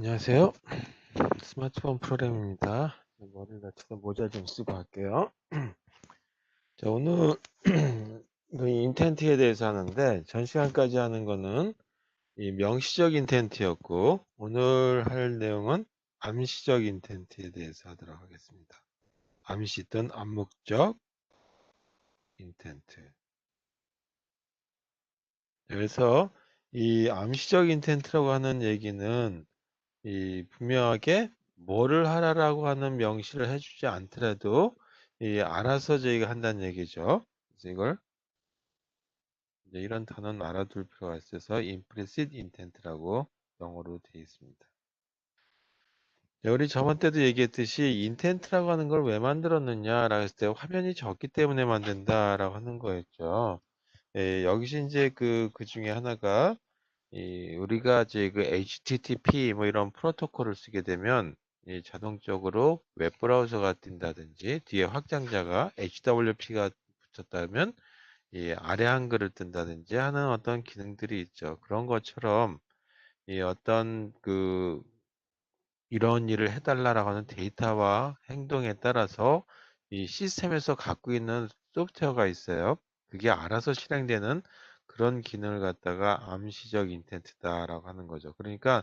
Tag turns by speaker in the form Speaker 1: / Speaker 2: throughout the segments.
Speaker 1: 안녕하세요. 스마트폰 프로그램입니다. 머리를 다쳐서 모자 좀 쓰고 할게요. 자, 오늘 그 인텐트에 대해서 하는데 전 시간까지 하는 거는 이 명시적 인텐트였고 오늘 할 내용은 암시적 인텐트에 대해서 하도록 하겠습니다. 암시 또는 암묵적 인텐트. 그래서 이 암시적 인텐트라고 하는 얘기는 이 분명하게 뭐를 하라라고 하는 명시를 해주지 않더라도 이 알아서 저희가 한다는 얘기죠. 그래서 이걸 이제 이런 단어는 알아둘 필요가 있어서 implicit intent라고 영어로 되어 있습니다. 자, 우리 저번 때도 얘기했듯이 intent라고 하는 걸 왜 만들었느냐라고 했을 때 화면이 적기 때문에 만든다라고 하는 거였죠. 예, 여기서 이제 그 중에 하나가 우리가 이제 그 HTTP 뭐 이런 프로토콜을 쓰게 되면 자동적으로 웹브라우저가 뜬다든지 뒤에 확장자가 HWP가 붙었다면 아래 한글을 뜬다든지 하는 어떤 기능들이 있죠. 그런 것처럼 어떤 이런 일을 해달라라고 하는 데이터와 행동에 따라서 이 시스템에서 갖고 있는 소프트웨어가 있어요. 그게 알아서 실행되는 그런 기능을 갖다가 암시적 인텐트다라고 하는 거죠. 그러니까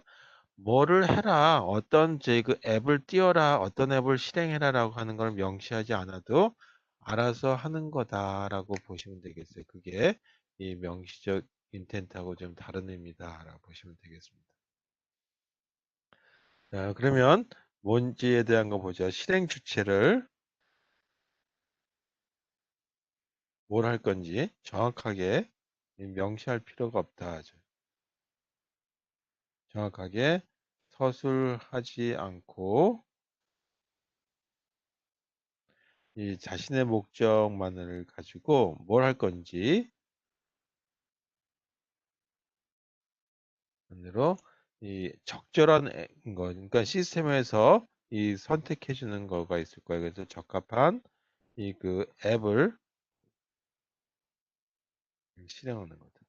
Speaker 1: 뭐를 해라, 어떤 그 앱을 띄워라, 어떤 앱을 실행해라라고 하는 걸 명시하지 않아도 알아서 하는 거다라고 보시면 되겠어요. 그게 이 명시적 인텐트하고 좀 다른 의미다라고 보시면 되겠습니다. 자, 그러면 뭔지에 대한 거 보죠. 실행 주체를 뭘 할 건지 정확하게 명시할 필요가 없다 하죠. 정확하게 서술하지 않고 이 자신의 목적만을 가지고 뭘 할 건지 반대로 이 적절한 거, 그러니까 시스템에서 이 선택해 주는 거가 있을 거예요. 그래서 적합한 그 앱을 실행하는 거다.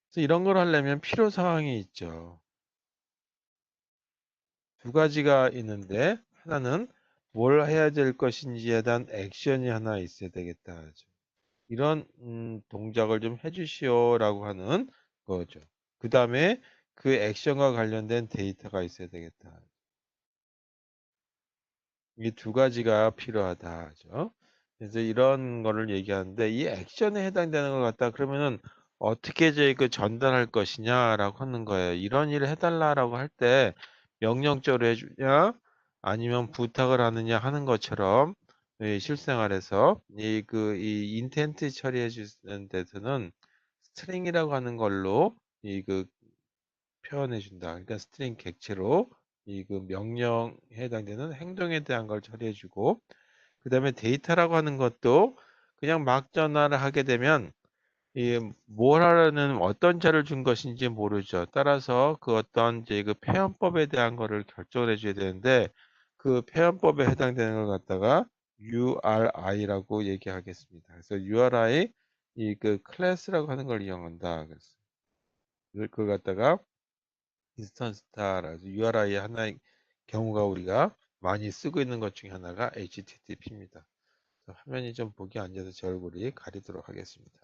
Speaker 1: 그래서 이런 걸 하려면 필요 사항이 있죠. 두 가지가 있는데 하나는 뭘 해야 될 것인지에 대한 액션이 하나 있어야 되겠다 하죠. 이런 동작을 좀 해주시오라고 하는 거죠. 그 다음에 그 액션과 관련된 데이터가 있어야 되겠다. 이 두 가지가 필요하다 하죠. 그래서 이런 거를 얘기하는데 이 액션에 해당되는 것 같다 그러면은 어떻게 이제 그 전달할 것이냐라고 하는 거예요. 이런 일을 해달라라고 할 때 명령적으로 해주냐 아니면 부탁을 하느냐 하는 것처럼 이 실생활에서 이 인텐트 처리해 주는 데서는 스트링이라고 하는 걸로 표현해 준다. 그러니까 스트링 객체로 명령에 해당되는 행동에 대한 걸 처리해 주고 그 다음에 데이터라고 하는 것도 그냥 막 전화를 하게 되면 뭘 하라는 어떤 자를 준 것인지 모르죠. 따라서 그 어떤 이제 그 표현법에 대한 거를 결정을 해줘야 되는데 그 표현법에 해당되는 걸 갖다가 URI라고 얘기하겠습니다. 그래서 URI 클래스라고 하는 걸 이용한다. 그래서 그걸 갖다가 인스턴스타라서 URI의 하나의 경우가 우리가 많이 쓰고 있는 것 중에 하나가 HTTP입니다. 화면이 좀 보기 안 좋아서 제 얼굴이 가리도록 하겠습니다.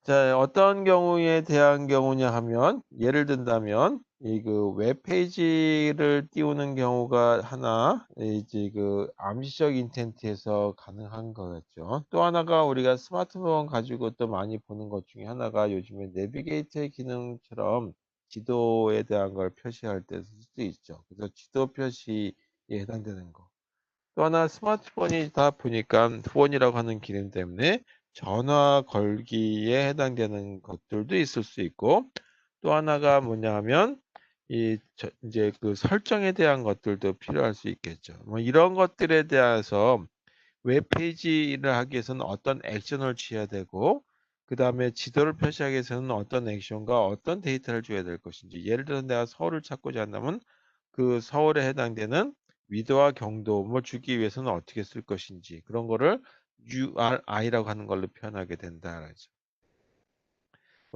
Speaker 1: 자, 어떤 경우에 대한 경우냐 하면 예를 든다면 그 웹페이지를 띄우는 경우가 하나 이제 그 암시적 인텐트에서 가능한 거겠죠. 또 하나가 우리가 스마트폰 가지고 또 많이 보는 것 중에 하나가 요즘에 내비게이터 기능처럼 지도에 대한 걸 표시할 때 쓸 수 있죠. 그래서 지도 표시에 해당되는 거. 또 하나 스마트폰이 다 보니까 후원이라고 하는 기능 때문에 전화 걸기에 해당되는 것들도 있을 수 있고 또 하나가 뭐냐 하면 이제 그 설정에 대한 것들도 필요할 수 있겠죠. 뭐 이런 것들에 대해서 웹페이지를 하기 위해서는 어떤 액션을 취해야 되고 그 다음에 지도를 표시하기 위해서는 어떤 액션과 어떤 데이터를 줘야 될 것인지 예를 들어 내가 서울을 찾고자 한다면 그 서울에 해당되는 위도와 경도를 주기 위해서는 어떻게 쓸 것인지 그런 거를 URI라고 하는 걸로 표현하게 된다라죠.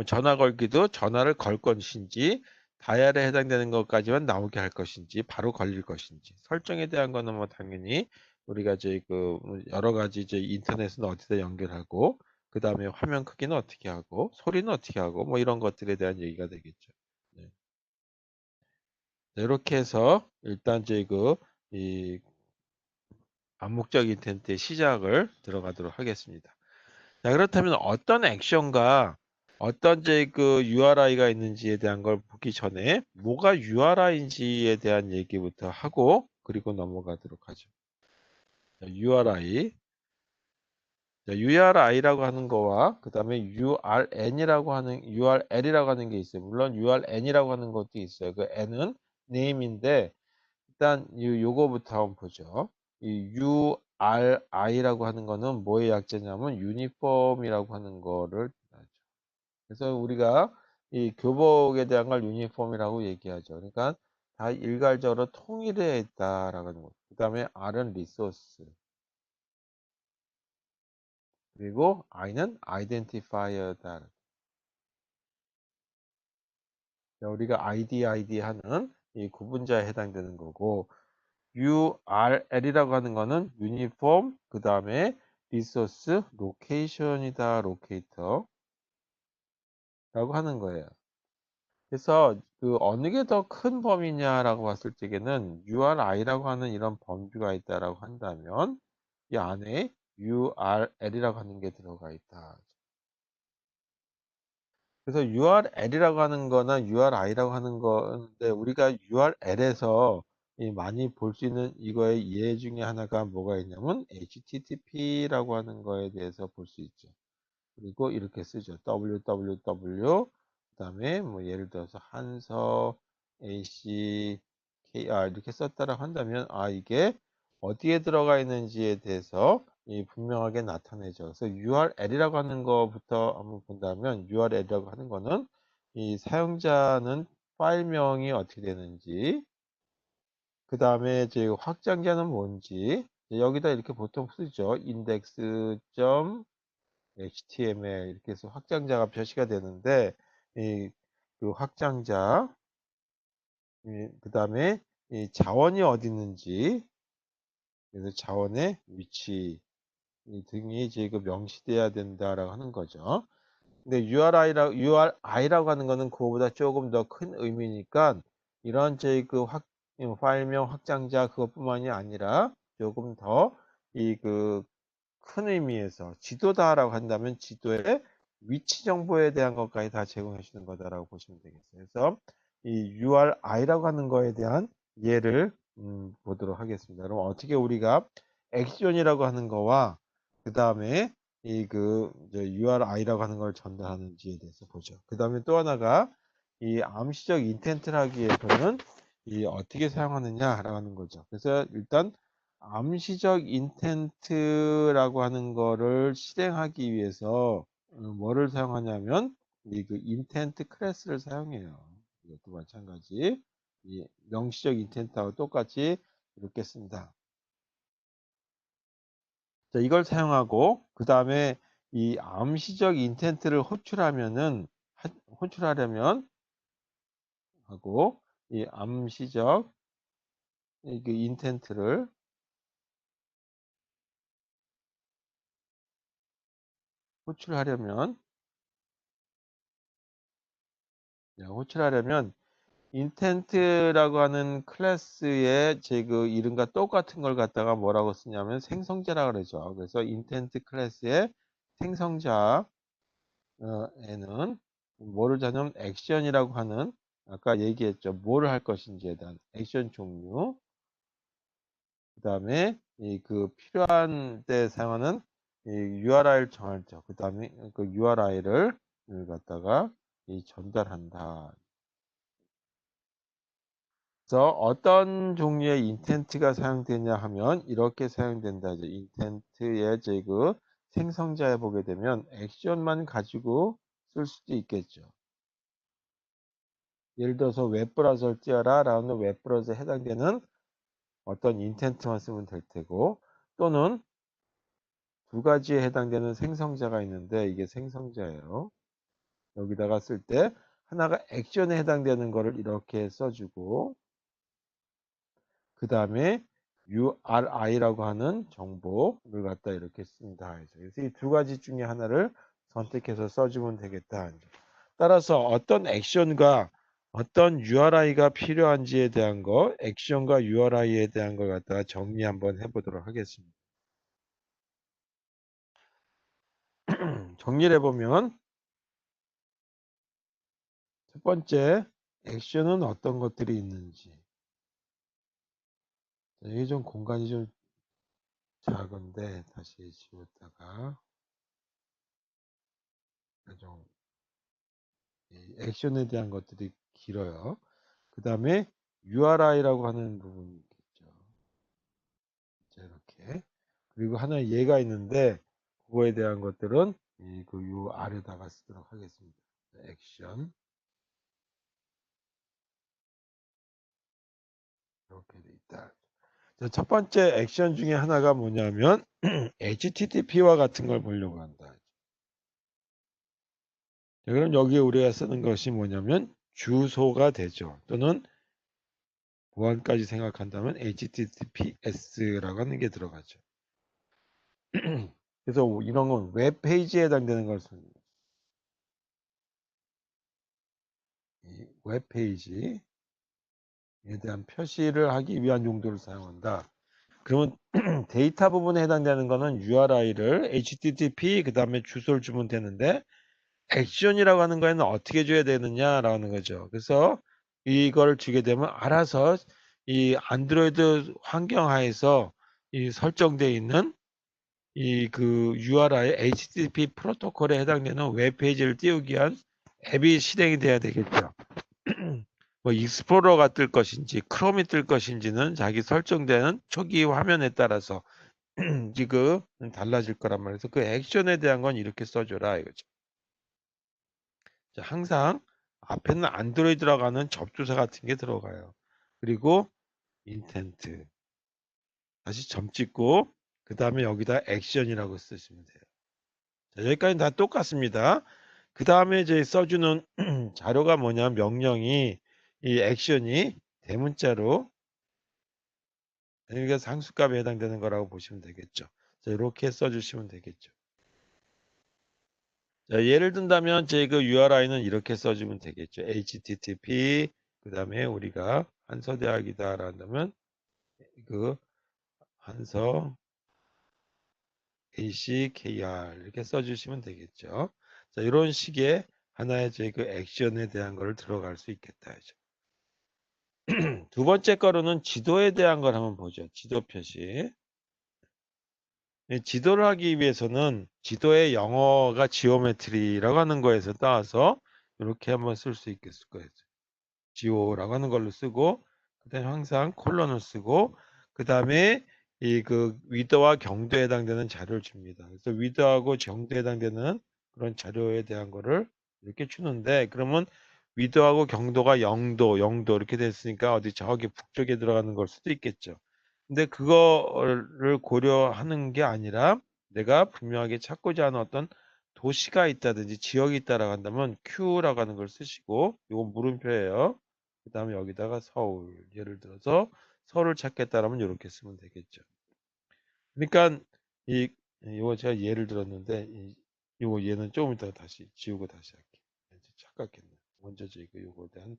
Speaker 1: 뭐 전화 걸기도 전화를 걸 것인지 다이얼에 해당되는 것까지만 나오게 할 것인지 바로 걸릴 것인지 설정에 대한 거는 뭐 당연히 우리가 이제 그 여러 가지 이제 인터넷은 어디다 연결하고 그 다음에 화면 크기는 어떻게 하고 소리는 어떻게 하고 뭐 이런 것들에 대한 얘기가 되겠죠. 네. 이렇게 해서 일단 이제 이 암묵적 인텐트의 시작을 들어가도록 하겠습니다. 자, 그렇다면 어떤 액션과 어떤 이제 그 URI가 있는지에 대한 걸 보기 전에 뭐가 URI인지에 대한 얘기부터 하고 그리고 넘어가도록 하죠. 자, URI. 자, URI라고 하는 거와 그 다음에 URL이라고 하는 게 있어요. 물론 URN이라고 하는 것도 있어요. 그 N은 name인데 일단 요거부터 한번 보죠. 이 URI라고 하는 거는 뭐의 약자냐면 유니폼이라고 하는 거를 하죠. 그래서 우리가 이 교복에 대한 걸 유니폼이라고 얘기하죠. 그러니까 다 일괄적으로 통일되어 있다라고 하는 거. 그다음에 R은 리소스. 그리고 I는 아이덴티파이어다. 우리가 ID 하는 이 구분자에 해당되는 거고 URL이라고 하는 거는 유니폼, 그 다음에 리소스, 로케이션이다, 로케이터라고 하는 거예요. 그래서 그 어느 게 더 큰 범위냐라고 봤을 적에는 URI라고 하는 이런 범주가 있다라고 한다면 이 안에 URL이라고 하는 게 들어가 있다. 그래서 URL이라고 하는 거나 URI라고 하는 건데 우리가 URL에서 많이 볼 수 있는 이거의 예 중에 하나가 뭐가 있냐면 HTTP라고 하는 거에 대해서 볼 수 있죠. 그리고 이렇게 쓰죠. www 그다음에 뭐 예를 들어서 한서 ACKR 이렇게 썼다라고 한다면 이게 어디에 들어가 있는지에 대해서 분명하게 나타내죠. 그래서 URL이라고 하는 거부터 한번 본다면 URL이라고 하는 거는 이 사용자는 파일명이 어떻게 되는지 그 다음에 이제 확장자는 뭔지 여기다 이렇게 보통 쓰죠. HTML 이렇게 해서 확장자가 표시가 되는데 이 그 확장자 그 다음에 이 자원이 어디 있는지 그래서 자원의 위치 이 등이 이제 그 명시돼야 된다라고 하는 거죠. 근데 URI라고 하는 거는 그거보다 조금 더 큰 의미니까 이런 저희 그 파일명 확장자 그것뿐만이 아니라 조금 더 이그 큰 의미에서 지도다라고 한다면 지도의 위치 정보에 대한 것까지 다 제공해 주는 거다라고 보시면 되겠어요. 그래서 이 URI라고 하는 거에 대한 예를 보도록 하겠습니다. 그럼 어떻게 우리가 액션이라고 하는 거와 그 다음에 URI라고 하는 걸 전달하는지에 대해서 보죠. 그 다음에 또 하나가 이 암시적 인텐트를 하기 위해서는 이 어떻게 사용하느냐라고 하는 거죠. 그래서 일단 암시적 인텐트라고 하는 거를 실행하기 위해서 뭐를 사용하냐면 이 그 인텐트 클래스를 사용해요. 이것도 마찬가지. 이 명시적 인텐트하고 똑같이 이렇게 씁니다. 자, 이걸 사용하고 그 다음에 이 암시적 인텐트를 호출하려면 하고 이 암시적 그 인텐트를 호출하려면 호출하려면 인텐트라고 하는 클래스의 제 그 이름과 똑같은 걸 갖다가 뭐라고 쓰냐면 생성자라고 그러죠. 그래서 인텐트 클래스의 생성자 에는 뭐를 자냐면 액션이라고 하는 아까 얘기했죠. 뭐를 할 것인지에 대한 액션 종류 그다음에 이 그 필요한 때 사용하는 이 URI를 정하죠. 그다음에 그 URI를 갖다가 전달한다. 그래서 어떤 종류의 인텐트가 사용되냐 하면 이렇게 사용된다죠. 인텐트의 제그 생성자에 보게 되면 액션만 가지고 쓸 수도 있겠죠. 예를 들어서 웹브라우저를 띄워라 라는 웹브라우저에 해당되는 어떤 인텐트만 쓰면 될 테고 또는 두 가지에 해당되는 생성자가 있는데 이게 생성자예요. 여기다가 쓸 때 하나가 액션에 해당되는 거를 이렇게 써주고 그 다음에 URI라고 하는 정보를 갖다 이렇게 씁니다. 그래서 이 두 가지 중에 하나를 선택해서 써주면 되겠다. 따라서 어떤 액션과 어떤 URI가 필요한지에 대한 거, 액션과 URI에 대한 걸 갖다가 정리 한번 해보도록 하겠습니다. 정리를 해보면 첫 번째, 액션은 어떤 것들이 있는지. 이게 좀 공간이 좀 작은데 다시 지웠다가 좀 액션에 대한 것들이 길어요. 그 다음에 URI라고 하는 부분이 있겠죠. 자, 이렇게. 그리고 하나 얘가 있는데 그거에 대한 것들은 요 아래다가 쓰도록 하겠습니다. 액션 이렇게 돼 있다. 자, 첫 번째 액션 중에 하나가 뭐냐면 HTTP와 같은 걸 보려고 한다. 자, 그럼 여기에 우리가 쓰는 것이 뭐냐면 주소가 되죠. 또는 보안까지 생각한다면 HTTPS라고 하는 게 들어가죠. 그래서 이런 건 웹페이지에 해당되는 걸 쓰는 거예요. 이 웹페이지에 대한 표시를 하기 위한 용도를 사용한다. 그러면 데이터 부분에 해당되는 거는 URI를 HTTP 그 다음에 주소를 주면 되는데 액션이라고 하는 거에는 어떻게 줘야 되느냐라는 거죠. 그래서 이걸 주게 되면 알아서 이 안드로이드 환경 하에서 이 설정되어 있는 이 그 URI HTTP 프로토콜에 해당되는 웹페이지를 띄우기 위한 앱이 실행이 돼야 되겠죠. 뭐 익스플로러가 뜰 것인지 크롬이 뜰 것인지는 자기 설정되는 초기 화면에 따라서 지금 달라질 거란 말이에요. 그 액션에 대한 건 이렇게 써줘라 이거죠. 자, 항상 앞에는 안드로이드라고 하는 접두사 같은 게 들어가요. 그리고 인텐트 다시 점 찍고 그 다음에 여기다 액션이라고 쓰시면 돼요. 자, 여기까지는 다 똑같습니다. 그 다음에 이제 써주는 자료가 뭐냐 명령이 이 액션이 대문자로 그러니까 상수값에 해당되는 거라고 보시면 되겠죠. 자, 이렇게 써주시면 되겠죠. 자, 예를 든다면 제 그 URI는 이렇게 써주면 되겠죠. HTTP 그 다음에 우리가 한서대학이다 한다면 그 한서 ACKR 이렇게 써주시면 되겠죠. 자, 이런 식의 하나의 제 그 액션에 대한 걸 들어갈 수 있겠다. 두 번째 거로는 지도에 대한 걸 한번 보죠. 지도 표시. 지도를 하기 위해서는 지도의 영어가 지오메트리라고 하는 거에서 따와서 이렇게 한번 쓸 수 있겠을 거예요. 지오라고 하는 걸로 쓰고 그다음에 항상 콜론을 쓰고 그다음에 이 그 위드와 경도에 해당되는 자료를 줍니다. 그래서 위드하고 경도에 해당되는 그런 자료에 대한 거를 이렇게 주는데 그러면 위드하고 경도가 0도 이렇게 됐으니까 어디 저기 북쪽에 들어가는 걸 수도 있겠죠. 근데 그거를 고려하는 게 아니라 내가 분명하게 찾고자 하는 어떤 도시가 있다든지 지역이 있다라고 한다면 Q라고 하는 걸 쓰시고 이건 물음표예요. 그 다음에 여기다가 서울 예를 들어서 서울을 찾겠다라면 이렇게 쓰면 되겠죠. 그러니까 이 이거 제가 예를 들었는데 이거 얘는 조금 이따 다시 지우고 다시 할게요. 착각했네. 먼저 이거 요거에 대한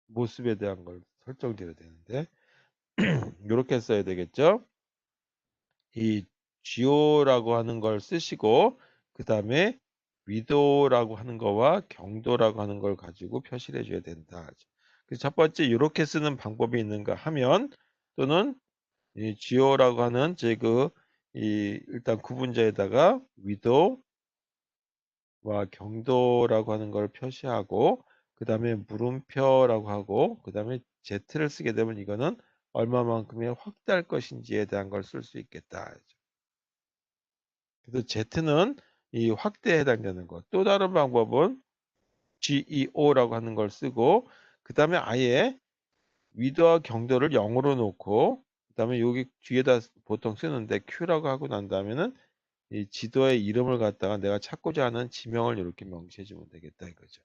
Speaker 1: 모습에 대한 걸 설정드려야 되는데 이렇게 써야 되겠죠. 이 지오라고 하는 걸 쓰시고 그 다음에 위도라고 하는 거와 경도라고 하는 걸 가지고 표시를 해줘야 된다. 그래서 첫 번째 이렇게 쓰는 방법이 있는가 하면 또는 이 지오라고 하는 이 일단 구분자에다가 위도와 경도라고 하는 걸 표시하고 그 다음에 물음표라고 하고 그 다음에 Z를 쓰게 되면 이거는 얼마만큼의 확대할 것인지에 대한 걸 쓸 수 있겠다. 그래서 Z는 이 확대에 해당되는 것. 또 다른 방법은 GEO라고 하는 걸 쓰고 그 다음에 아예 위드와 경도를 0으로 놓고 그 다음에 여기 뒤에다 보통 쓰는데 Q라고 하고 난 다음에는 이 지도의 이름을 갖다가 내가 찾고자 하는 지명을 이렇게 명시해 주면 되겠다 이거죠.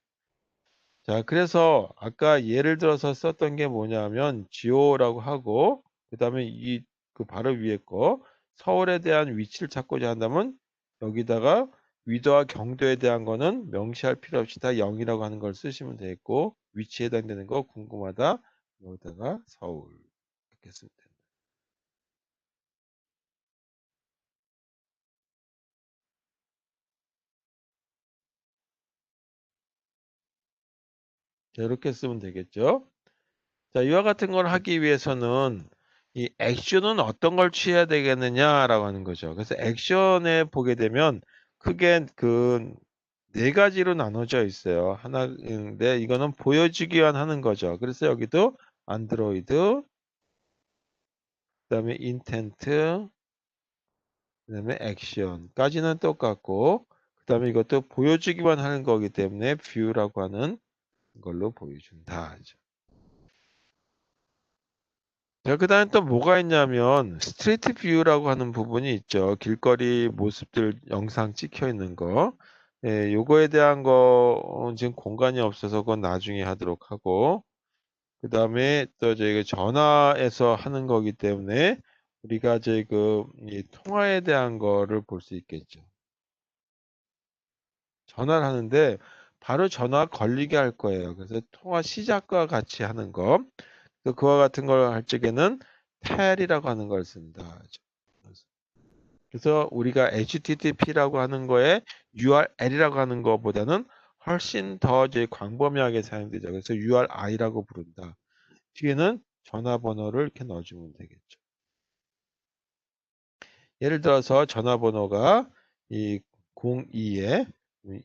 Speaker 1: 자, 그래서 아까 예를 들어서 썼던 게 뭐냐면 지오라고 하고 그다음에 이 그 바로 위에 거 서울에 대한 위치를 찾고자 한다면 여기다가 위도와 경도에 대한 거는 명시할 필요 없이 다 0이라고 하는 걸 쓰시면 되겠고 위치에 해당되는 거 궁금하다 여기다가 서울 이렇게 쓰면 됩니다. 자, 이렇게 쓰면 되겠죠. 자, 이와 같은 걸 하기 위해서는 이 액션은 어떤 걸 취해야 되겠느냐라고 하는 거죠. 그래서 액션에 보게 되면 크게 그 네 가지로 나눠져 있어요. 하나인데 이거는 보여주기 위한 하는 거죠. 그래서 여기도 안드로이드, 그다음에 인텐트, 그다음에 액션까지는 똑같고, 그다음에 이것도 보여주기만 하는 거기 때문에 뷰라고 하는 걸로 보여준다. 자, 그다음에 또 뭐가 있냐면 스트리트 뷰라고 하는 부분이 있죠. 길거리 모습들 영상 찍혀 있는 거. 예, 요거에 대한 거 지금 공간이 없어서 그건 나중에 하도록 하고 그다음에 또 저희가 전화해서 하는 거기 때문에 우리가 지금 이 통화에 대한 거를 볼 수 있겠죠. 전화를 하는데 바로 전화 걸리게 할 거예요. 그래서 통화 시작과 같이 하는 거. 그와 같은 걸 할 적에는 텔이라고 하는 걸 씁니다. 그래서 우리가 HTTP라고 하는 거에 URL이라고 하는 것보다는 훨씬 더 이제 광범위하게 사용되죠. 그래서 URI라고 부른다. 뒤에는 전화번호를 이렇게 넣어주면 되겠죠. 예를 들어서 전화번호가 이 02에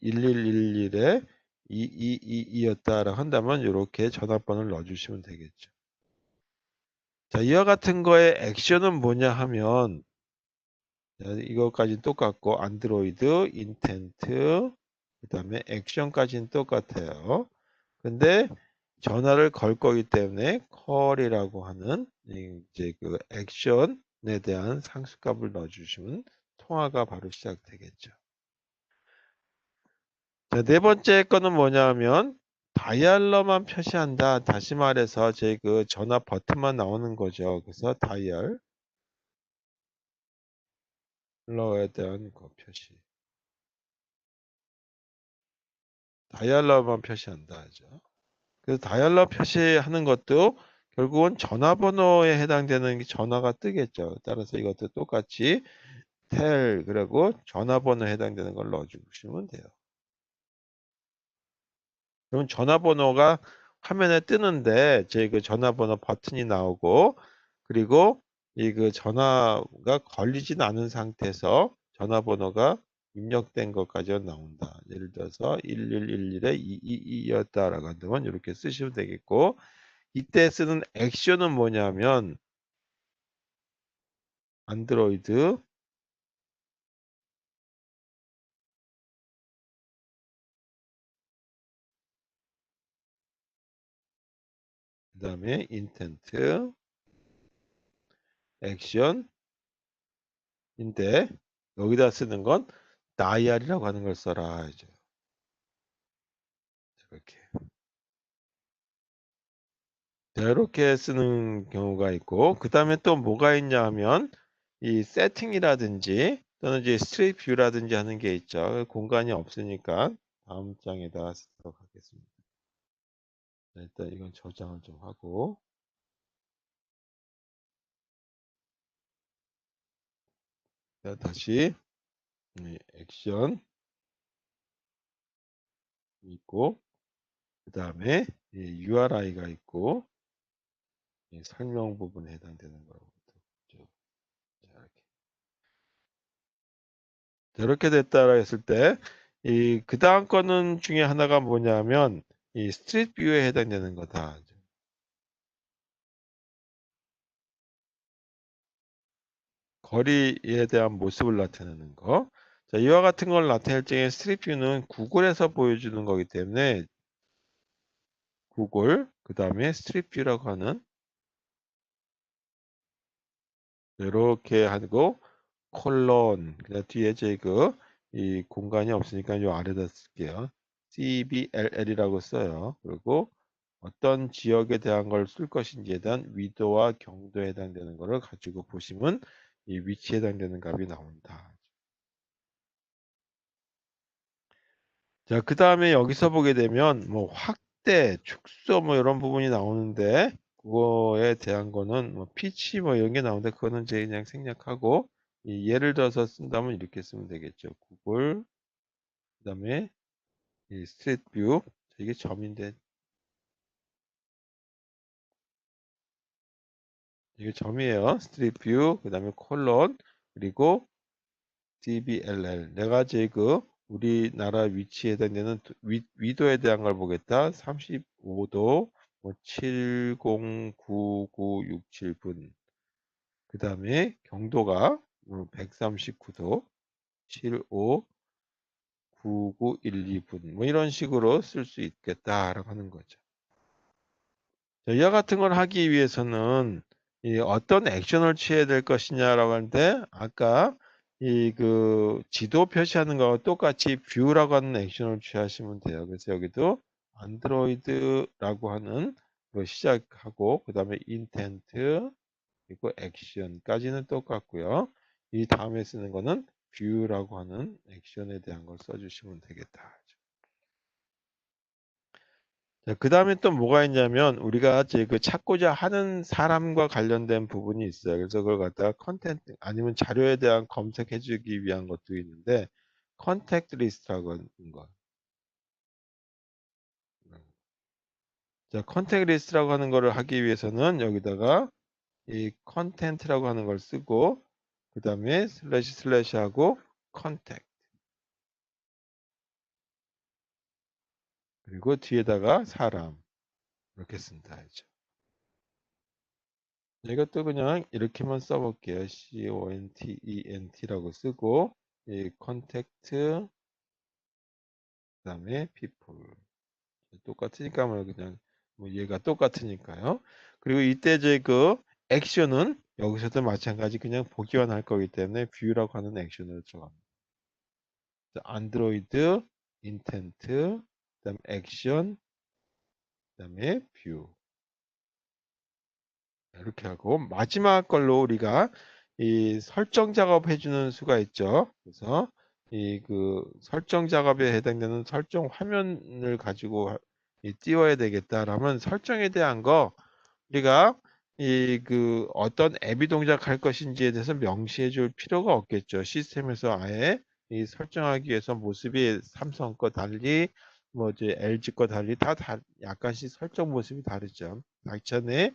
Speaker 1: 1111에 2222였다라고 한다면 이렇게 전화번호를 넣어주시면 되겠죠. 자, 이와 같은 거의 액션은 뭐냐 하면 이것까지 똑같고 안드로이드, 인텐트, 그다음에 액션까지는 똑같아요. 근데 전화를 걸 거기 때문에 콜이라고 하는 이제 그 액션에 대한 상수값을 넣어주시면 통화가 바로 시작되겠죠. 자, 네 번째 거는 뭐냐면 다이얼러만 표시한다. 다시 말해서 제 그 전화 버튼만 나오는 거죠. 그래서 다이얼러에 대한 그 표시. 다이얼러만 표시한다 하죠. 그래서 다이얼러 표시하는 것도 결국은 전화번호에 해당되는 전화가 뜨겠죠. 따라서 이것도 똑같이 텔 그리고 전화번호에 해당되는 걸 넣어주시면 돼요. 그럼 전화번호가 화면에 뜨는데 제 그 전화번호 버튼이 나오고 그리고 이 그 전화가 걸리진 않은 상태에서 전화번호가 입력된 것까지 나온다. 예를 들어서 1111에 222였다라고 한다면 이렇게 쓰시면 되겠고 이때 쓰는 액션은 뭐냐면 안드로이드 그다음에 인텐트 액션인데 여기다 쓰는 건 다이얼이라고 하는 걸 써라 이제 이렇게 자, 이렇게 쓰는 경우가 있고 그다음에 또 뭐가 있냐 하면 이 세팅이라든지 또는 이제 스트릿 뷰라든지 하는 게 있죠. 공간이 없으니까 다음 장에다 쓰도록 하겠습니다. 자, 일단 이건 저장을 좀 하고 자, 다시 액션 있고 그다음에 URI가 있고 설명 부분에 해당되는 거고 쭉 이렇게 이렇게 됐다라 했을 때 이 그다음 거는 중에 하나가 뭐냐면 이 스트릿 뷰에 해당되는 거다. 거리에 대한 모습을 나타내는 거. 자, 이와 같은 걸 나타낼 적에 스트릿 뷰는 구글에서 보여주는 거기 때문에 구글 그다음에 스트릿 뷰라고 하는 이렇게 하고 콜론, 그다음 뒤에 이 공간이 없으니까 요 아래다 쓸게요. CBLL이라고 써요. 그리고 어떤 지역에 대한 걸 쓸 것인지에 대한 위도와 경도에 해당되는 거를 가지고 보시면 이 위치에 해당되는 값이 나온다. 자, 그 다음에 여기서 보게 되면 뭐 확대, 축소 뭐 이런 부분이 나오는데 그거에 대한 거는 뭐 피치 뭐 이런 게 나오는데 그거는 제 그냥 생략하고 이 예를 들어서 쓴다면 이렇게 쓰면 되겠죠. 구글 그다음에 이 스트리트 뷰 이게 점인데 이게 점이에요. 스트리트 뷰 그다음에 콜론 그리고 DBLL 내가 우리나라 위치에 해당되는 위도에 대한 걸 보겠다. 35도 뭐 709967분 그 다음에 경도가 139도 759912분 뭐 이런 식으로 쓸 수 있겠다라고 하는 거죠. 자, 이와 같은 걸 하기 위해서는 이 어떤 액션을 취해야 될 것이냐라고 하는데 아까 지도 표시하는 거와 똑같이 뷰라고 하는 액션을 취하시면 돼요. 그래서 여기도 안드로이드라고 하는 거 시작하고 그 다음에 인텐트 그리고 액션까지는 똑같고요. 이 다음에 쓰는 거는 뷰라고 하는 액션에 대한 걸 써주시면 되겠다. 자, 그 다음에 또 뭐가 있냐면 우리가 이제 그 찾고자 하는 사람과 관련된 부분이 있어요. 그래서 그걸 갖다가 컨텐트 아니면 자료에 대한 검색해 주기 위한 것도 있는데 컨택트 리스트라고 하는 거. 자, 컨택트 리스트라고 하는 거를 하기 위해서는 여기다가 이 컨텐트라고 하는 걸 쓰고 그 다음에 슬래시 슬래시 하고 컨택트 그리고 뒤에다가 사람 이렇게 쓴다 했죠. 이것도 그냥 이렇게만 써볼게요. CONTENT라고 쓰고 이 컨택트 그다음에 people 똑같으니까 뭐 그냥 뭐 얘가 똑같으니까요. 그리고 이때 액션은 여기서도 마찬가지 그냥 보기만 할 거기 때문에 뷰라고 하는 액션으로 들어갑니다. 안드로이드 인텐트 그다음 액션 그다음에 뷰 이렇게 하고 마지막 걸로 우리가 이 설정 작업 해주는 수가 있죠. 그래서 설정 작업에 해당되는 설정 화면을 가지고 띄워야 되겠다라면 설정에 대한 거 우리가 어떤 앱이 동작할 것인지에 대해서 명시해 줄 필요가 없겠죠. 시스템에서 아예 이 설정하기 위해서 모습이 삼성 거 달리 뭐 이제 LG 거 달리 약간씩 설정 모습이 다르죠. 각자의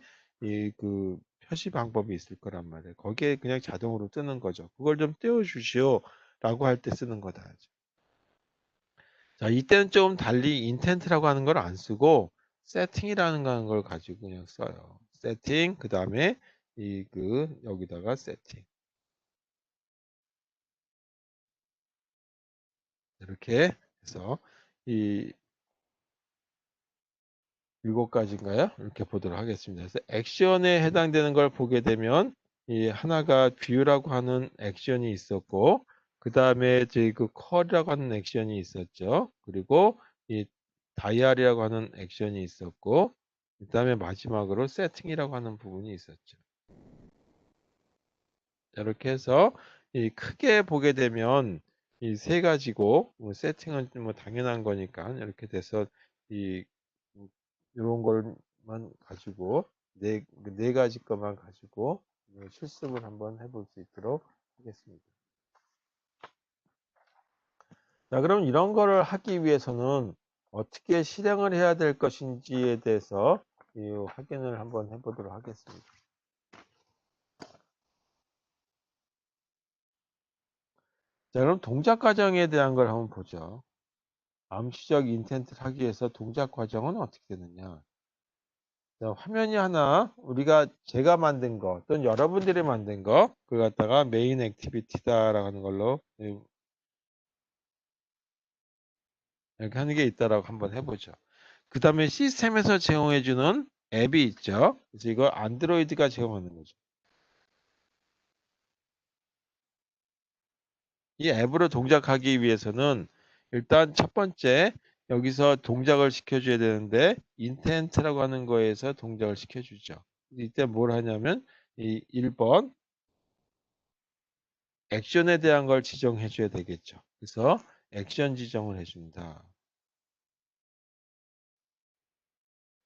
Speaker 1: 표시 방법이 있을 거란 말이에요. 거기에 그냥 자동으로 뜨는 거죠. 그걸 좀 띄워주시오 라고 할 때 쓰는 거다. 자, 이때는 좀 달리 인텐트라고 하는 걸 안 쓰고 세팅이라는 걸 가지고 그냥 써요. 세팅, 그 다음에 여기다가 세팅. 이렇게 해서 이 7가지인가요? 이렇게 보도록 하겠습니다. 그래서 액션에 해당되는 걸 보게 되면 이 하나가 뷰라고 하는 액션이 있었고 그 다음에 컬이라고 하는 액션이 있었죠. 그리고 이 다이아리라고 하는 액션이 있었고 그 다음에 마지막으로 세팅이라고 하는 부분이 있었죠. 이렇게 해서 이 크게 보게 되면 이 세 가지고 뭐 세팅은 뭐 당연한 거니까 이렇게 돼서 이 이런 걸만 가지고 네 가지 것만 가지고 실습을 한번 해볼 수 있도록 하겠습니다. 자, 그럼 이런 거를 하기 위해서는 어떻게 실행을 해야 될 것인지에 대해서 확인을 한번 해보도록 하겠습니다. 자, 그럼 동작 과정에 대한 걸 한번 보죠. 암시적 인텐트를 하기 위해서 동작 과정은 어떻게 되느냐. 자, 화면이 하나 제가 만든 거 또는 여러분들이 만든 거 그걸 갖다가 메인 액티비티다라고 하는 걸로 이렇게 하는 게 있다라고 한번 해보죠. 그 다음에 시스템에서 제공해주는 앱이 있죠. 그래서 이거 안드로이드가 제공하는 거죠. 이 앱으로 동작하기 위해서는 일단 첫 번째 여기서 동작을 시켜줘야 되는데 intent라고 하는 거에서 동작을 시켜주죠. 이때 뭘 하냐면 이 1번 액션에 대한 걸 지정해 줘야 되겠죠. 그래서 액션 지정을 해준다.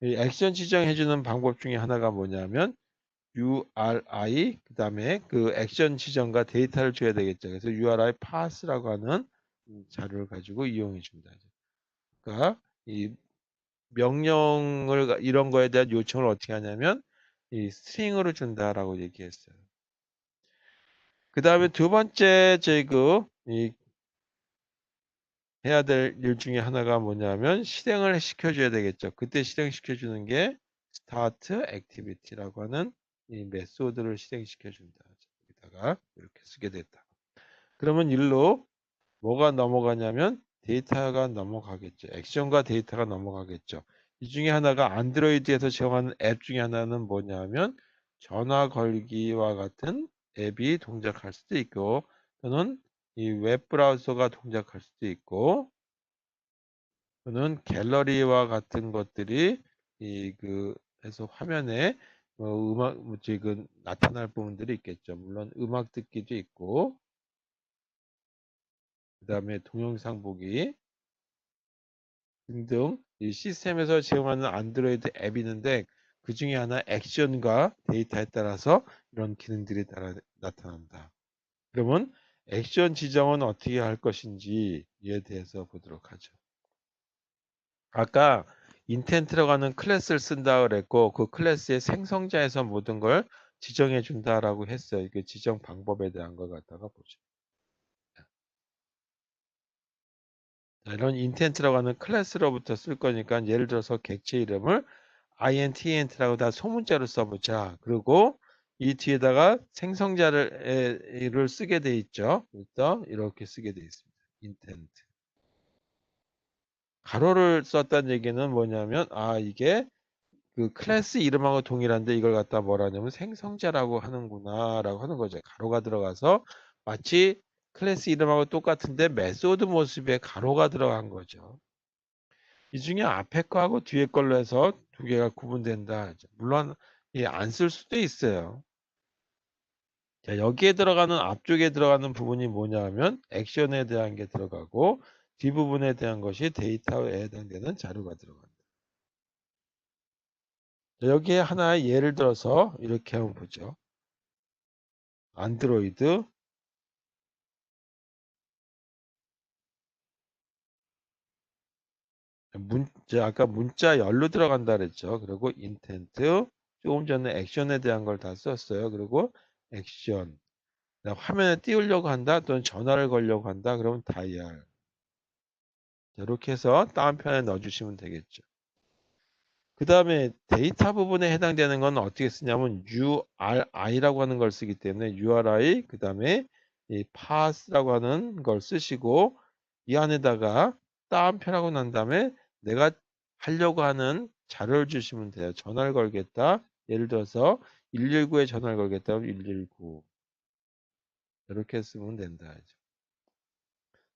Speaker 1: 이 액션 지정해 주는 방법 중에 하나가 뭐냐면 URI 그다음에 그 액션 지정과 데이터를 줘야 되겠죠. 그래서 URI path라고 하는 자료를 가지고 이용해 준다. 그러니까 이 명령을 이런 거에 대한 요청을 어떻게 하냐면 이 스트링으로 준다라고 얘기했어요. 그다음에 두 번째 이 해야 될 일 중에 하나가 뭐냐면 실행을 시켜줘야 되겠죠. 그때 실행시켜 주는 게 start activity라고 하는 이 메소드를 실행시켜 준다. 여기다가 이렇게 쓰게 됐다. 그러면 일로 뭐가 넘어가냐면 데이터가 넘어가겠죠. 액션과 데이터가 넘어가겠죠. 이 중에 하나가 안드로이드에서 제공하는 앱 중에 하나는 뭐냐면 전화 걸기와 같은 앱이 동작할 수도 있고 또는 이 웹브라우저가 동작할 수도 있고 또는 갤러리와 같은 것들이 해서 화면에 음악 지금 나타날 부분들이 있겠죠. 물론 음악 듣기도 있고 그다음에 동영상 보기 등등 이 시스템에서 제공하는 안드로이드 앱이 있는데 그 중에 하나 액션과 데이터에 따라서 이런 기능들이 나타난다. 그러면 액션 지정은 어떻게 할 것인지에 대해서 보도록 하죠. 아까 인텐트라고 하는 클래스를 쓴다 그랬고 그 클래스의 생성자에서 모든 걸 지정해 준다라고 했어요. 그 지정 방법에 대한 걸 갖다가 보죠. 자, 이런 인텐트라고 하는 클래스로부터 쓸 거니까 예를 들어서 객체 이름을 intent라고 다 소문자로 써보자. 그리고 이 뒤에다가 생성자를 쓰게 돼 있죠. 그래서 이렇게 쓰게 돼 있습니다. intent. 가로를 썼다는 얘기는 뭐냐면 이게 그 클래스 이름하고 동일한데 이걸 갖다 뭐라 하냐면 생성자라고 하는구나라고 하는 거죠. 가로가 들어가서 마치 클래스 이름하고 똑같은데 메소드 모습에 가로가 들어간 거죠. 이 중에 앞에 거하고 뒤에 걸로 해서 두 개가 구분된다. 물론 안 쓸 수도 있어요. 자, 여기에 들어가는 앞쪽에 들어가는 부분이 뭐냐면 액션에 대한 게 들어가고 뒷부분에 대한 것이 데이터에 해당되는 자료가 들어간다. 자, 여기에 하나의 예를 들어서 이렇게 한번 보죠. 안드로이드 아까 문자 열로 들어간다 그랬죠. 그리고 인텐트 조금 전에 액션에 대한 걸 다 썼어요. 그리고 액션 화면에 띄우려고 한다 또는 전화를 걸려고 한다 그러면 다이얼 이렇게 해서 다운편에 넣어주시면 되겠죠. 그 다음에 데이터 부분에 해당되는 건 어떻게 쓰냐면 URI라고 하는 걸 쓰기 때문에 URI 그 다음에 이 path라고 하는 걸 쓰시고 이 안에다가 다운표라고 난 다음에 내가 하려고 하는 자료를 주시면 돼요. 전화를 걸겠다. 예를 들어서 119에 전화를 걸겠다 하면 119 이렇게 쓰면 된다.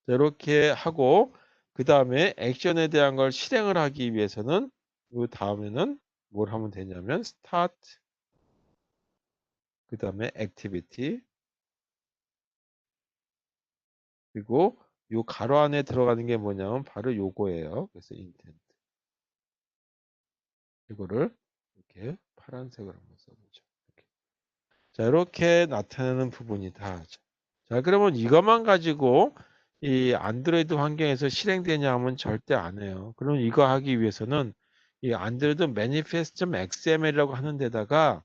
Speaker 1: 이렇게 하고 그 다음에 액션에 대한 걸 실행을 하기 위해서는 이 다음에는 뭘 하면 되냐면 start 그 다음에 activity 그리고 요 가로 안에 들어가는 게 뭐냐면 바로 요거예요. 그래서 intent 이거를 이렇게 파란색으로 한번 써보죠. 이렇게. 자 이렇게 나타내는 부분이다. 자 그러면 이것만 가지고 이 안드로이드 환경에서 실행되냐 하면 절대 안 해요. 그럼 이거 하기 위해서는 이 안드로이드 manifest.xml이라고 하는 데다가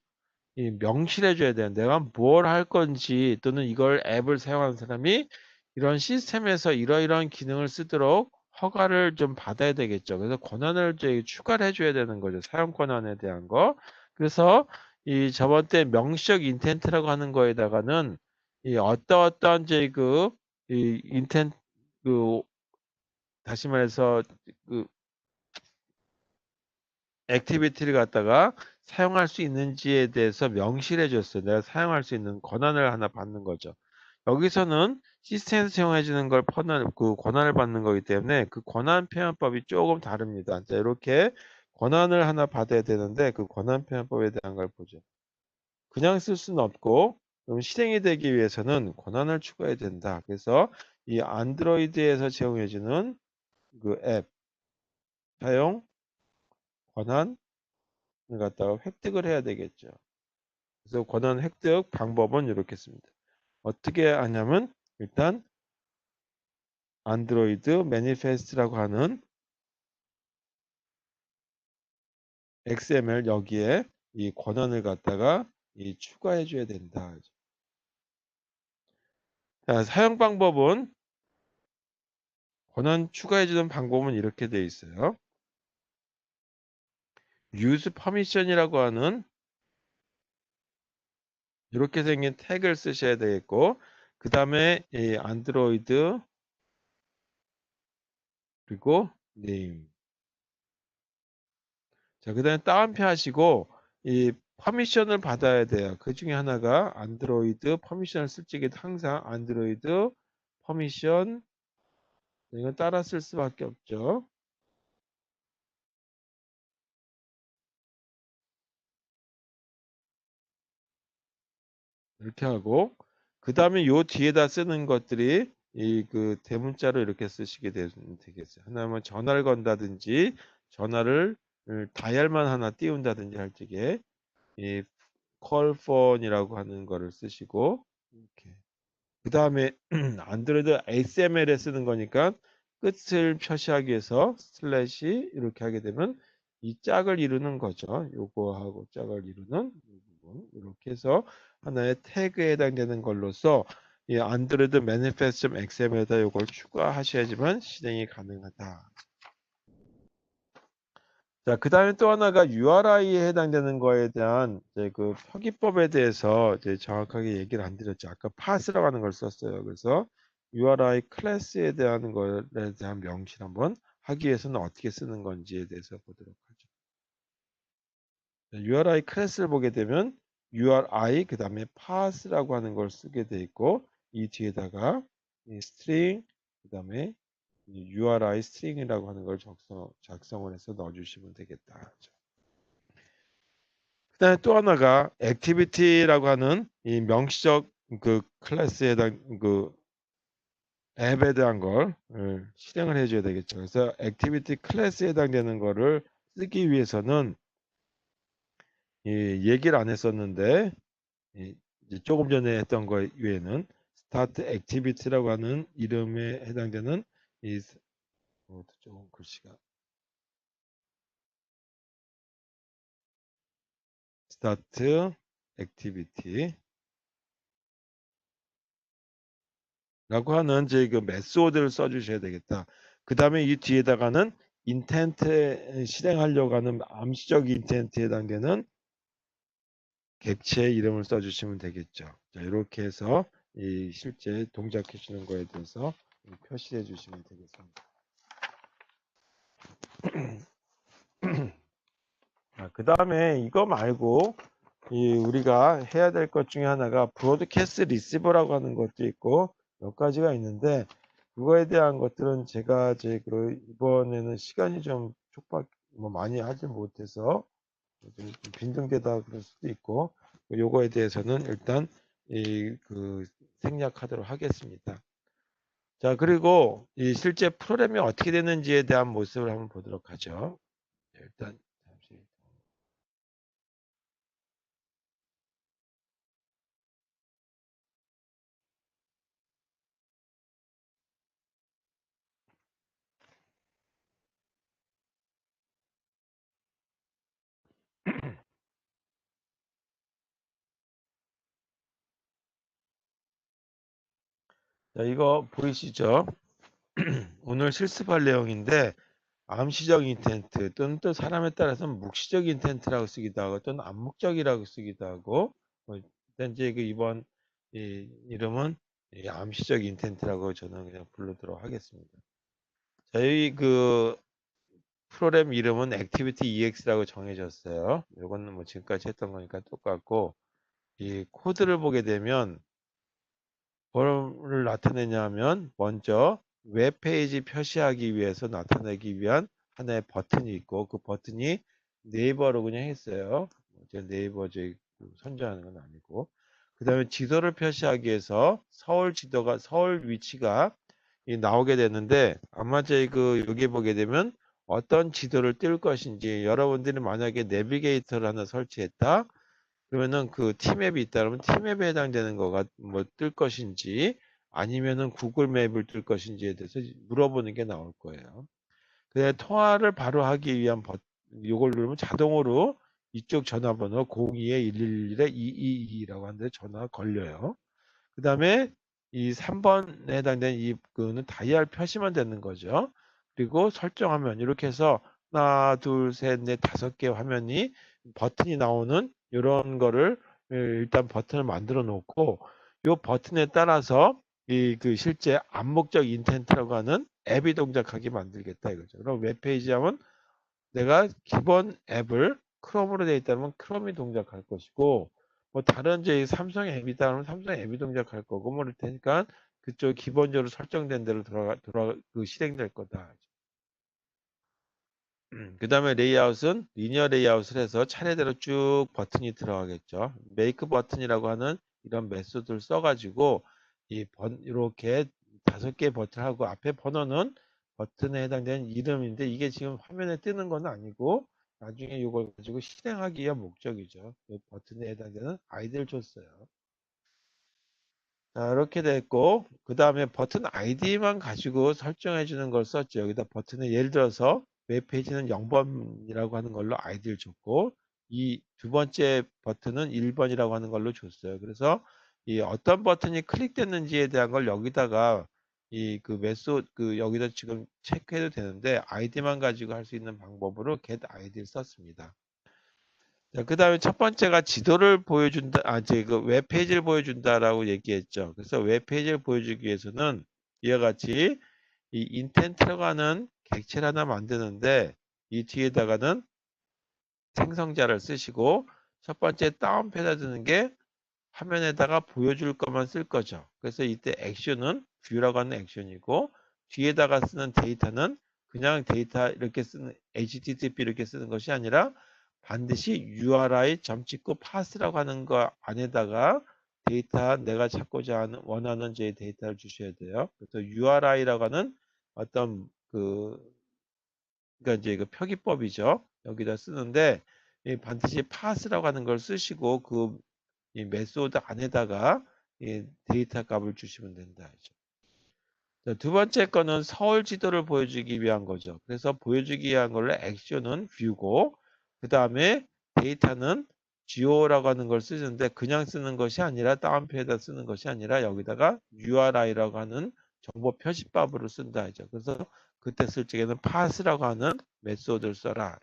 Speaker 1: 이 명시해 줘야 돼요. 내가 뭘 할 건지 또는 이걸 앱을 사용하는 사람이 이런 시스템에서 이러이러한 기능을 쓰도록 허가를 좀 받아야 되겠죠. 그래서 권한을 추가를 해줘야 되는 거죠. 사용 권한에 대한 거. 그래서 이 저번 때 명시적 인텐트라고 하는 거에다가는 이 어떠어떠한 이 인텐트 그 다시 말해서 그 액티비티를 갖다가 사용할 수 있는지에 대해서 명시를 해줬어요. 내가 사용할 수 있는 권한을 하나 받는 거죠. 여기서는 시스템에서 제공해주는 걸 권한을 받는 거기 때문에 그 권한 표현법이 조금 다릅니다. 자, 이렇게 권한을 하나 받아야 되는데 그 권한 표현법에 대한 걸 보죠. 그냥 쓸 수는 없고 그럼 실행이 되기 위해서는 권한을 추가해야 된다. 그래서 이 안드로이드에서 제공해주는 그 앱 사용 권한을 갖다가 획득을 해야 되겠죠. 그래서 권한 획득 방법은 이렇게 씁니다. 어떻게 하냐면 일단 안드로이드 매니페스트라고 하는 XML 여기에 이 권한을 갖다가 추가해 줘야 된다. 자, 사용 방법은 권한 추가해 주는 방법은 이렇게 돼 있어요. use permission이라고 하는 이렇게 생긴 태그를 쓰셔야 되겠고 그 다음에 이 안드로이드 그리고 name 자, 그 다음에 따옴표 하시고 이 퍼미션을 받아야 돼요. 그 중에 하나가 안드로이드 퍼미션을 쓸 적에 항상 안드로이드 퍼미션 이건 따라 쓸 수밖에 없죠. 이렇게 하고 그 다음에 요 뒤에다 쓰는 것들이 이 그 대문자로 이렇게 쓰시게 되겠어요. 하나면 전화를 건다든지 전화를 다이얼만 하나 띄운다든지 할 적에 이 콜폰이라고 하는 거를 쓰시고 이렇게 그 다음에 안드로이드 XML에 쓰는 거니까 끝을 표시하기 위해서 슬래시 이렇게 하게 되면 이 짝을 이루는 거죠. 요거하고 짝을 이루는 이 부분 이렇게 해서 하나의 태그에 해당되는 걸로서 이 안드로이드 매니페스트 XML에다 요걸 추가하셔야지만 실행이 가능하다. 자, 그 다음에 또 하나가 URI에 해당되는 거에 대한 이제 그 표기법에 대해서 이제 정확하게 얘기를 안 드렸죠. 아까 파스라고 하는 걸 썼어요. 그래서 URI 클래스에 대한 거에 대한 명시를 한번 하기 위해서는 어떻게 쓰는 건지에 대해서 보도록 하죠. URI 클래스를 보게 되면 URI 그 다음에 파스라고 하는 걸 쓰게 돼 있고 이 뒤에다가 이 스트링 그 다음에 URI 스트링이라고 하는 걸 작성을 해서 넣어주시면 되겠다. 그다음에 또 하나가 액티비티라고 하는 이 명시적 그 클래스에 해당 그 앱에 대한 걸 실행을 해줘야 되겠죠. 그래서 액티비티 클래스에 해당되는 거를 쓰기 위해서는 이 얘기를 안 했었는데 이제 조금 전에 했던 거 외에는 스타트 액티비티라고 하는 이름에 해당되는 이 조금 글씨가 스타트 액티비티 라고 하는 이제 그 메소드를 써주셔야 되겠다. 그 다음에 이 뒤에다가는 인텐트 실행하려고 하는 암시적 인텐트에 해당되는 객체의 이름을 써주시면 되겠죠. 자, 이렇게 해서 이 실제 동작해 주는 거에 대해서 표시해 주시면 되겠습니다. 그 다음에 이거 말고 우리가 해야 될 것 중에 하나가 브로드캐스트 리시버라고 하는 것도 있고 몇 가지가 있는데 그거에 대한 것들은 제가 이번에는 시간이 좀 촉박 많이 하지 못해서 좀 빈둥대다 그럴 수도 있고 요거에 대해서는 일단 생략하도록 하겠습니다. 자, 그리고 이 실제 프로그램이 어떻게 되는지에 대한 모습을 한번 보도록 하죠. 일단 잠시 자, 이거 보이시죠? 오늘 실습할 내용인데 암시적 인텐트 또는 또 사람에 따라서는 묵시적 인텐트라고 쓰기도 하고 또는 암묵적이라고 쓰기도 하고 일단 이제 그 이번 이름은 암시적 인텐트라고 저는 그냥 부르도록 하겠습니다. 저희 그 프로그램 이름은 액티비티 EX라고 정해졌어요. 이거는 뭐 지금까지 했던 거니까 똑같고 이 코드를 보게 되면 뭐를 나타내냐 하면 먼저 웹페이지 표시하기 위해서 나타내기 위한 하나의 버튼이 있고 그 버튼이 네이버로 그냥 했어요. 제가 네이버 선정하는 건 아니고 그 다음에 지도를 표시하기 위해서 서울 위치가 나오게 되는데 아마 저희 여기 보게 되면 어떤 지도를 띄울 것인지 여러분들이 만약에 내비게이터를 하나 설치했다 그러면은 그 티맵이 있다 그러면 티맵에 해당되는 거가 뭐 뜰 것인지 아니면은 구글 맵을 뜰 것인지에 대해서 물어보는 게 나올 거예요. 그다음에 통화를 바로 하기 위한 요걸 누르면 자동으로 이쪽 전화번호 02-111-222라고 하는데 전화 걸려요. 그 다음에 이 3번에 해당되는 그는 다이얼 표시만 되는 거죠. 그리고 설정하면 이렇게 해서 하나, 둘, 셋, 넷, 5개 화면이 버튼이 나오는 이런 거를 일단 버튼을 만들어 놓고 이 버튼에 따라서 실제 암묵적 인텐트라고 하는 앱이 동작하게 만들겠다 이거죠. 그럼 웹페이지 하면 내가 기본 앱을 크롬으로 되어 있다면 크롬이 동작할 것이고 뭐 다른 이제 삼성의 앱이 있다면 삼성의 앱이 동작할 거고 뭐 그럴 테니까 그쪽 기본적으로 설정된 대로 실행될 거다. 그 다음에 레이아웃은 리니어 레이아웃을 해서 차례대로 쭉 버튼이 들어가겠죠. 메이크 버튼이라고 하는 이런 메소드를 써가지고 이렇게 5개 버튼하고 앞에 번호는 버튼에 해당되는 이름인데 이게 지금 화면에 뜨는 건 아니고 나중에 이걸 가지고 실행하기 위한 목적이죠. 이 버튼에 해당되는 아이디를 줬어요. 자, 이렇게 됐고 그 다음에 버튼 아이디만 가지고 설정해 주는 걸 썼죠. 여기다 버튼에 예를 들어서 웹페이지는 0번이라고 하는 걸로 아이디를 줬고 이 두 번째 버튼은 1번이라고 하는 걸로 줬어요. 그래서 이 어떤 버튼이 클릭됐는지에 대한 걸 여기다가 여기다 지금 체크해도 되는데 아이디만 가지고 할 수 있는 방법으로 get 아이디를 썼습니다. 자, 그 다음에 첫 번째가 지도를 보여준다, 웹페이지를 보여준다라고 얘기했죠. 그래서 웹페이지를 보여주기 위해서는 이와 같이 이 인텐트라고 하는 객체를 하나 만드는데 이 뒤에다가는 생성자를 쓰시고 첫 번째 다운표에다 드는 게 화면에다가 보여줄 것만 쓸 거죠. 그래서 이때 액션은 뷰라고 하는 액션이고 뒤에다가 쓰는 데이터는 그냥 데이터 이렇게 쓰는 HTTP 이렇게 쓰는 것이 아니라 반드시 URI 점 찍고 파스라고 하는 거 안에다가 데이터 내가 찾고자 하는 원하는 제 데이터를 주셔야 돼요. 그래서 URI라고 하는 어떤 그러니까 이제 표기법이죠. 여기다 쓰는데 반드시 파스라고 하는 걸 쓰시고 이 메소드 안에다가 이 데이터 값을 주시면 된다. 자, 두 번째 거는 서울 지도를 보여주기 위한 거죠. 그래서 보여주기 위한 걸로 액션은 뷰고 그 다음에 데이터는 geo라고 하는 걸 쓰는데 그냥 쓰는 것이 아니라 다운표에다 쓰는 것이 아니라 여기다가 URI라고 하는 정보 표시법으로 쓴다 하죠. 그래서 그때 쓸 적에는 pass라고 하는 메소드를 써라.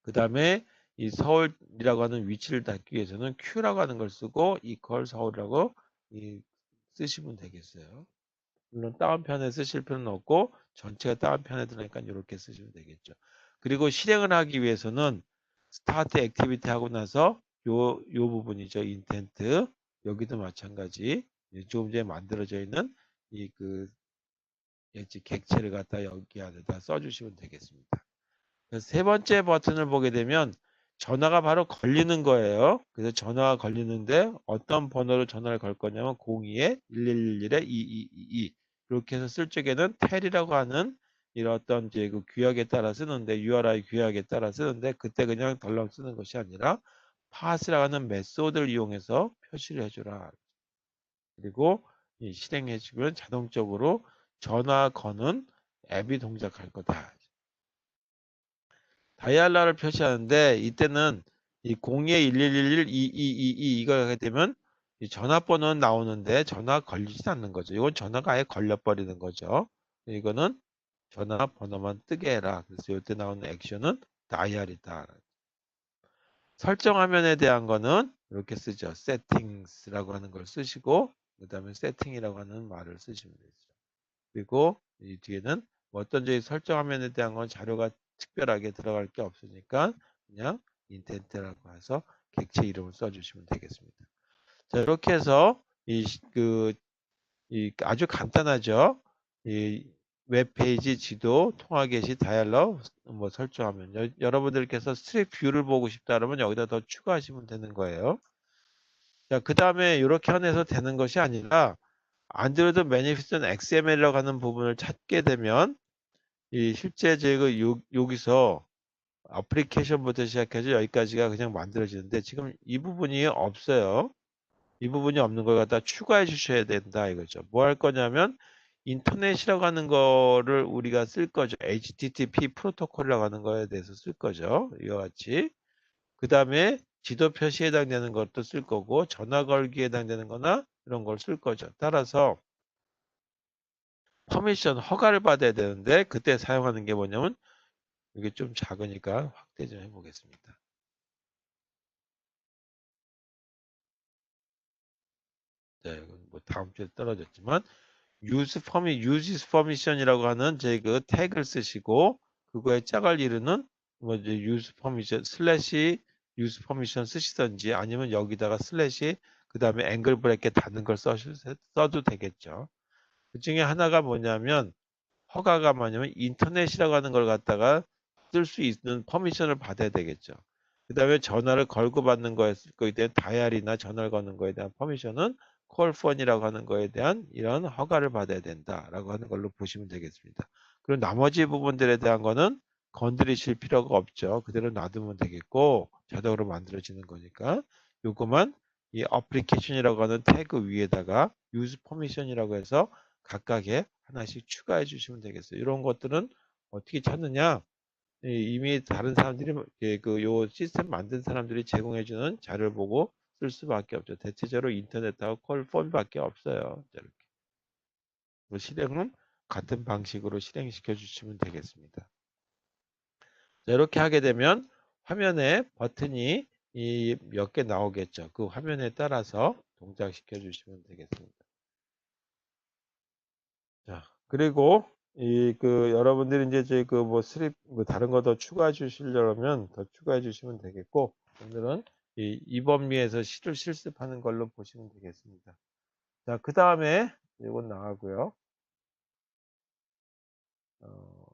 Speaker 1: 그 다음에 이 서울이라고 하는 위치를 닫기 위해서는 Q라고 하는 걸 쓰고 equal 서울이라고 쓰시면 되겠어요. 물론 다운편에 쓰실 필요는 없고 전체가 다운편에 들어가니까 이렇게 쓰시면 되겠죠. 그리고 실행을 하기 위해서는 스타트 액티비티 하고 나서 요 부분이죠. 인텐트 여기도 마찬가지 조금 전에 만들어져 있는 객체를 갖다 여기 안에다 써주시면 되겠습니다. 세 번째 버튼을 보게 되면 전화가 바로 걸리는 거예요. 그래서 전화가 걸리는데 어떤 번호로 전화를 걸 거냐면 02-1111-2222 이렇게 해서 쓸 적에는 텔이라고 하는 이런 어떤 이제 그 규약에 따라 쓰는데 URI 규약에 따라 쓰는데 그때 그냥 덜렁 쓰는 것이 아니라 pass라고 하는 메소드를 이용해서 표시를 해주라. 그리고 실행해 주면 자동적으로 전화 거는 앱이 동작할 거다. 다이알라를 표시하는데 이때는 이 02-1111-2222 이걸 하게 되면 이 전화번호는 나오는데 전화 걸리지 않는 거죠. 이건 전화가 아예 걸려버리는 거죠. 이거는 전화번호만 뜨게 해라. 그래서 이때 나오는 액션은 다이얼이다. 설정 화면에 대한 거는 이렇게 쓰죠. settings라고 하는 걸 쓰시고 그 다음에 setting이라고 하는 말을 쓰시면 되죠. 그리고 이 뒤에는 뭐 어떤 설정 화면에 대한 건 자료가 특별하게 들어갈 게 없으니까 그냥 인텐트라고 해서 객체 이름을 써주시면 되겠습니다. 자, 이렇게 해서 이 아주 간단하죠. 이 웹페이지 지도 통화 게시 다이얼로그 뭐 설정하면 여러분들께서 스트릿 뷰를 보고 싶다 그러면 여기다 더 추가하시면 되는 거예요. 자, 그 다음에 이렇게 안에서 되는 것이 아니라 안드로이드 매니피스트 XML이라고 하는 부분을 찾게 되면 이 실제 제가 여기서 어플리케이션부터 시작해서 여기까지가 그냥 만들어지는데 지금 이 부분이 없어요. 이 부분이 없는 걸 갖다 추가해 주셔야 된다 이거죠. 뭐 할 거냐면 인터넷이라고 하는 거를 우리가 쓸 거죠. HTTP 프로토콜이라고 하는 거에 대해서 쓸 거죠. 이와 같이. 그 다음에 지도 표시에 해당되는 것도 쓸 거고 전화 걸기에 해당되는 거나 이런 걸 쓸 거죠. 따라서 퍼미션 허가를 받아야 되는데 그때 사용하는 게 뭐냐면 이게 좀 작으니까 확대 좀 해보겠습니다. 네, 이건 뭐 다음 주에 떨어졌지만 use permission이라고 하는 제 그 태그를 쓰시고 그거에 짝을 이루는 뭐 이제 use permission 슬래시 use permission 쓰시던지 아니면 여기다가 슬래시 그 다음에 앵글 브레이크 닫는 걸 써도 되겠죠. 그 중에 하나가 뭐냐면 허가가 뭐냐면 인터넷이라고 하는 걸 갖다가 쓸 수 있는 퍼미션을 받아야 되겠죠. 그 다음에 전화를 걸고 받는 거에 대한 다이얼이나 전화를 거는 거에 대한 퍼미션은 콜폰이라고 하는 거에 대한 이런 허가를 받아야 된다라고 하는 걸로 보시면 되겠습니다. 그리고 나머지 부분들에 대한 거는 건드리실 필요가 없죠. 그대로 놔두면 되겠고 자동으로 만들어지는 거니까 요거만 이 어플리케이션이라고 하는 태그 위에다가 유즈 퍼미션이라고 해서 각각의 하나씩 추가해 주시면 되겠어요. 이런 것들은 어떻게 찾느냐? 이미 다른 사람들이 요 시스템 만든 사람들이 제공해 주는 자료를 보고 쓸 수밖에 없죠. 대체적으로 인터넷하고 콜폼밖에 없어요. 이렇게. 실행은 같은 방식으로 실행시켜 주시면 되겠습니다. 자, 이렇게 하게 되면 화면에 버튼이 몇 개 나오겠죠. 그 화면에 따라서 동작시켜 주시면 되겠습니다. 자, 그리고 여러분들이 이제 저희 뭐 스립 뭐 다른 거 더 추가해 주시려면 더 추가해 주시면 되겠고 오늘은 이 범위에서 시를 실습하는 걸로 보시면 되겠습니다. 자, 그 다음에 이건 나가고요. 어,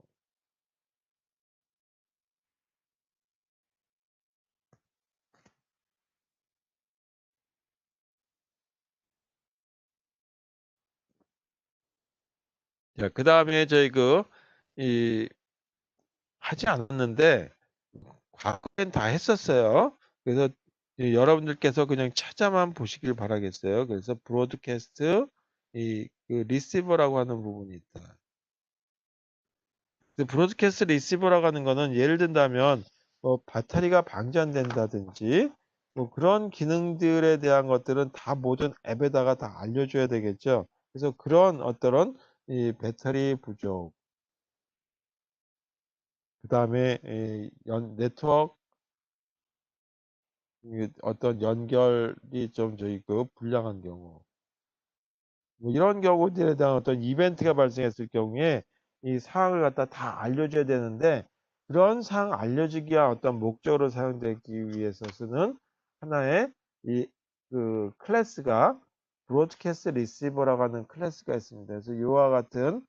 Speaker 1: 자, 그 다음에 저희 이 하지 않았는데 과거엔 다 했었어요. 그래서 여러분들께서 그냥 찾아만 보시길 바라겠어요. 그래서 브로드캐스트 리시버라고 하는 부분이 있다. 브로드캐스트 리시버라고 하는 거는 예를 든다면 뭐 배터리가 방전된다든지 뭐 그런 기능들에 대한 것들은 다 모든 앱에다가 다 알려줘야 되겠죠. 그래서 그런 어떤 이 배터리 부족, 그 다음에 네트워크 어떤 연결이 좀 저희 불량한 경우, 뭐 이런 경우들에 대한 어떤 이벤트가 발생했을 경우에 이 사항을 갖다 다 알려줘야 되는데 그런 사항 알려주기 위한 어떤 목적으로 사용되기 위해서 쓰는 하나의 클래스가 브로드캐스트 리시버라고 하는 클래스가 있습니다. 그래서 이와 같은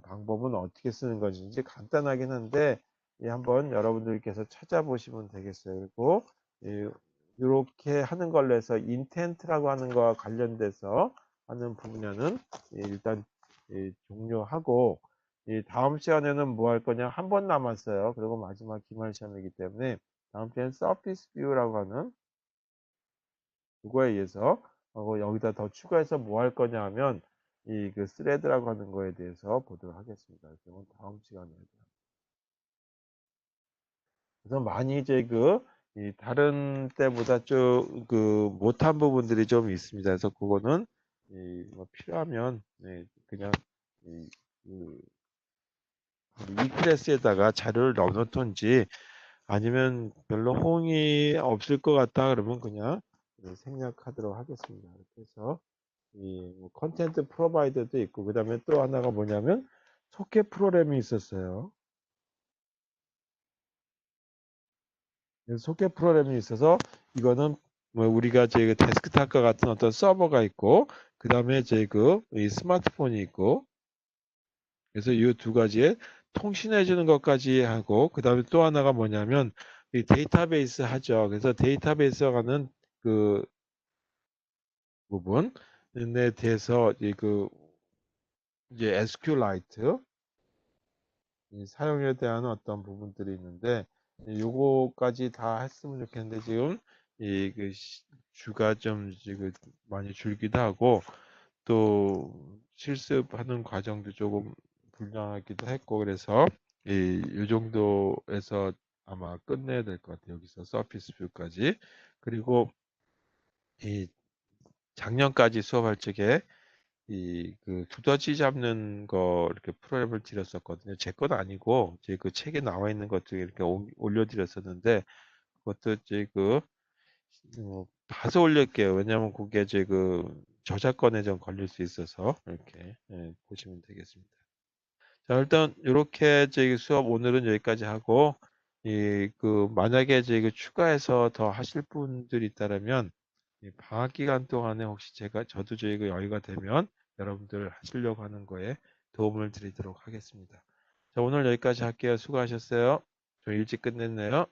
Speaker 1: 방법은 어떻게 쓰는 것인지 간단하긴 한데 한번 여러분들께서 찾아보시면 되겠어요. 그리고 이렇게 하는 걸로 해서 인텐트라고 하는 거와 관련돼서 하는 분야는 일단 종료하고 다음 시간에는 뭐 할 거냐 한 번 남았어요. 그리고 마지막 기말 시험이기 때문에 다음 시간에 서피스 뷰라고 하는 그거에 의해서 여기다 더 추가해서 뭐 할 거냐 하면 스레드라고 하는 거에 대해서 보도록 하겠습니다. 그러면 다음 시간에 그래서 많이 이제 다른 때보다 좀 못한 부분들이 좀 있습니다. 그래서 그거는 뭐 필요하면 그냥 이, 그, 이 클래스에다가 자료를 넣어놓던지 아니면 별로 호응이 없을 것 같다 그러면 그냥 생략하도록 하겠습니다. 이렇게 해서 뭐 컨텐트 프로바이더도 있고 그 다음에 또 하나가 뭐냐면 소켓 프로그램이 있었어요. 소켓 프로그램이 있어서 이거는 뭐 우리가 그 데스크탑과 같은 어떤 서버가 있고, 그 다음에 이 스마트폰이 있고, 그래서 이 두 가지에 통신해 주는 것까지 하고, 그 다음에 또 하나가 뭐냐면 이 데이터베이스 하죠. 그래서 데이터베이스가 가는 그 부분에 대해서 이제 SQLite 이 사용에 대한 어떤 부분들이 있는데, 요거까지 다 했으면 좋겠는데 지금 주가 좀 지금 많이 줄기도 하고, 또 실습하는 과정도 조금 불량하기도 했고, 그래서 이 정도에서 아마 끝내야 될 것 같아요. 여기서 서피스 뷰까지. 그리고 이 작년까지 수업할 적에 두더지 잡는 거 이렇게 프로그램을 드렸었거든요. 제 건 아니고 제 그 책에 나와 있는 것 중에 이렇게 올려드렸었는데, 그것도 봐서 올릴게요. 왜냐하면 그게 저작권에 좀 걸릴 수 있어서 이렇게 보시면 되겠습니다. 자, 일단 이렇게 수업 오늘은 여기까지 하고, 만약에 추가해서 더 하실 분들이 있다면 이 방학 기간 동안에 혹시 저도 여유가 되면 여러분들 하시려고 하는 거에 도움을 드리도록 하겠습니다. 자, 오늘 여기까지 할게요. 수고하셨어요. 좀 일찍 끝냈네요.